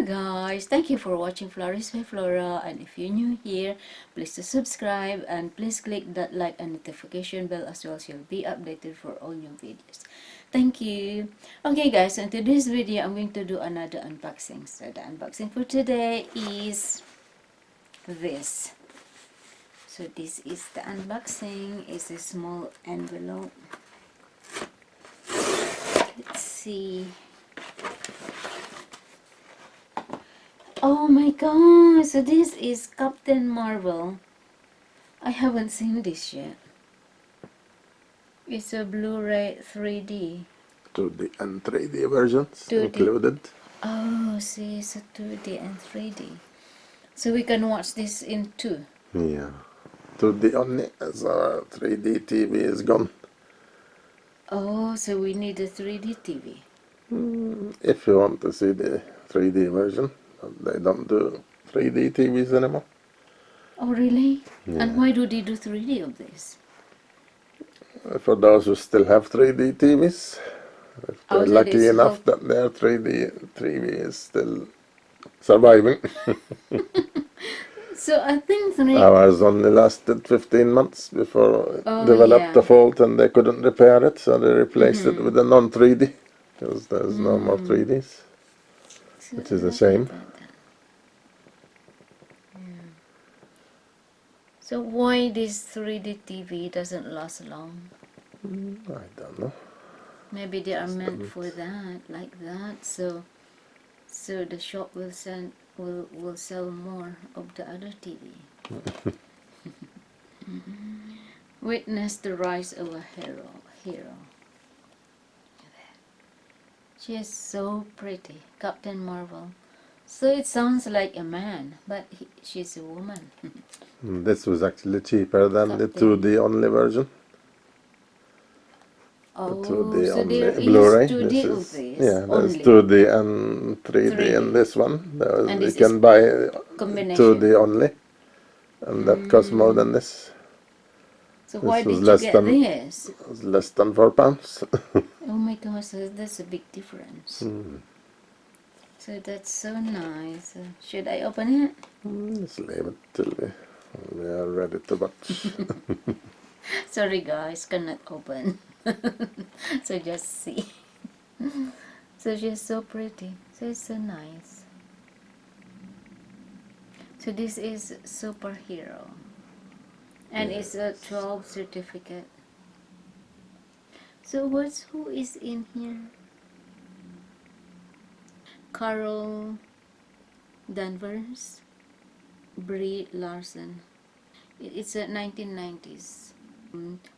Hello guys, thank you for watching Flourish by Flora, and if you're new here, please to subscribe and please click that like and notification bell as well so you'll be updated for all new videos. Thank you. Okay guys, so in today's video I'm going to do another unboxing. So the unboxing for today is this. So this is the unboxing. It's a small envelope. Let's see. Oh my god, so this is Captain Marvel. I haven't seen this yet. It's a Blu-ray 3D. 2D and 3D versions 2D. included. Oh, see, it's a 2D and 3D. So we can watch this in 2. Yeah. 2D only, as our 3D TV is gone. Oh, so we need a 3D TV. If you want to see the 3D version, they don't do 3D TVs anymore. Oh, really? Yeah. And why do they do 3D of this? For those who still have 3D TVs, if they're that lucky is enough that their 3D TV is still surviving. So I think 3D... Ours only lasted 15 months before it Oh, developed yeah. a fault and they couldn't repair it, so they replaced it with a non-3D, because there's no more 3Ds, So which is a look shame. at that. Yeah. So why this 3D TV doesn't last long? I don't know. Maybe they are meant for that, like that. So the shop will sell more of the other TV. Witness the rise of a hero. She is so pretty, Captain Marvel. So it sounds like a man, but she's a woman. This was actually cheaper than the Captain. 2D only version. Oh, The 2D so only there is Blu-ray. 2D This of is, this yeah, there's only. 2D and 3D 3D. in this one. And You this can is buy combination. 2D only, and that costs more than this. So This why was did you less get than this? less than £4. Oh my gosh, so that's a big difference. So that's so nice. Should I open it? Just leave it till we are ready to watch. Sorry guys, cannot open. So just see. So she's so pretty. So it's so nice. So this is superhero. And it's a 12 certificate. So who is in here? Carol Danvers, Brie, Larson. It's a 1990s.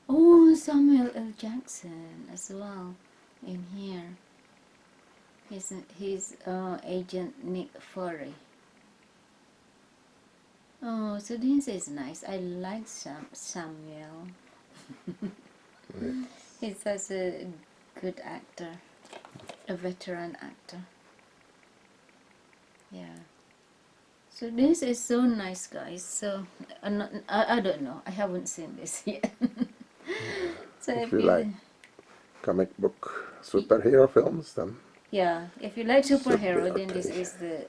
Oh, Samuel L. Jackson as well in here. He's Agent Nick Fury. Oh, so this is nice. I like Samuel. He's such a good actor, a veteran actor. Yeah. So this is so nice, guys. So I don't know. I haven't seen this yet. So If you like comic book superhero films, then yeah, if you like superhero, then this okay. is the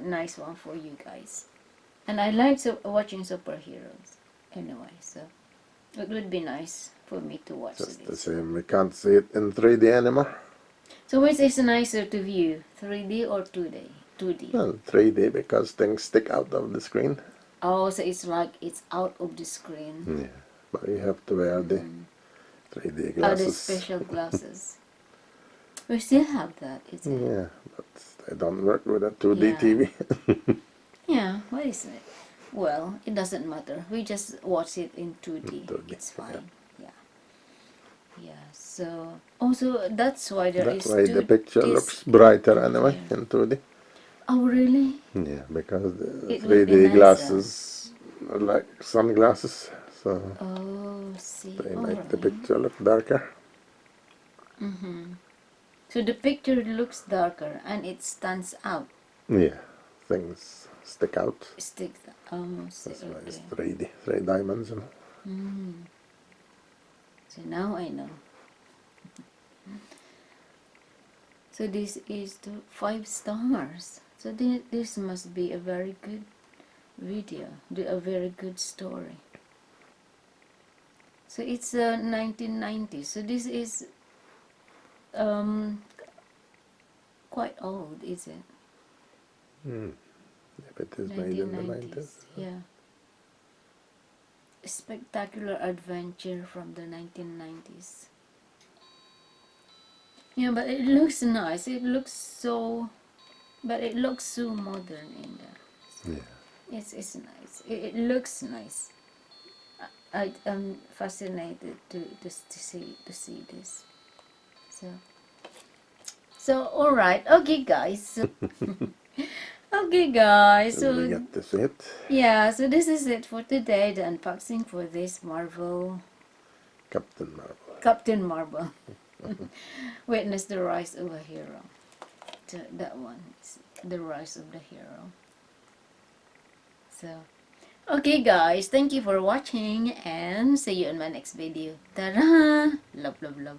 nice one for you guys. And I like watching superheroes anyway, so it would be nice for me to watch Just the this. same. We can't see it in 3D anymore. So which is nicer to view, 3D or 2D? 2D. Well, 3D because things stick out of the screen. Oh, so it's like it's out of the screen. Yeah, but you have to wear the 3D Oh, glasses. the special glasses. We still have that, isn't it? Yeah, but they don't work with a 2D Yeah. TV. Yeah, what is it? Well, it doesn't matter. We just watch it in 2D. 2D, It's fine. Yeah. So also that's why there That is way the picture this looks brighter anyway here. in 2D. Oh really? Yeah, because the It would be 3D nicer. glasses are like sunglasses, so Oh, see. they All make the right. picture look darker. So the picture looks darker and it stands out. Yeah, things stick out. Sticks. Oh, see. That's why it's Okay. 3D, three-dimensional. So now I know. So this is the 5 stars. So this must be a very good video, a very good story. So it's 1990. So this is quite old, is it? If it is made in the 90s. Yeah. A spectacular adventure from the 1990s. Yeah, but it looks nice. It looks so, but it looks so modern in there. Yeah. It's nice. It looks nice. I'm fascinated to see this. So all right, okay, guys. Okay, guys. So we So get to see it. yeah, so this is it for today. The unboxing for this Marvel Captain Marvel. Captain Marvel. Witness the rise of a hero. So that one is the rise of the hero. So okay, guys, thank you for watching and see you in my next video. Ta-da! Love, love, love.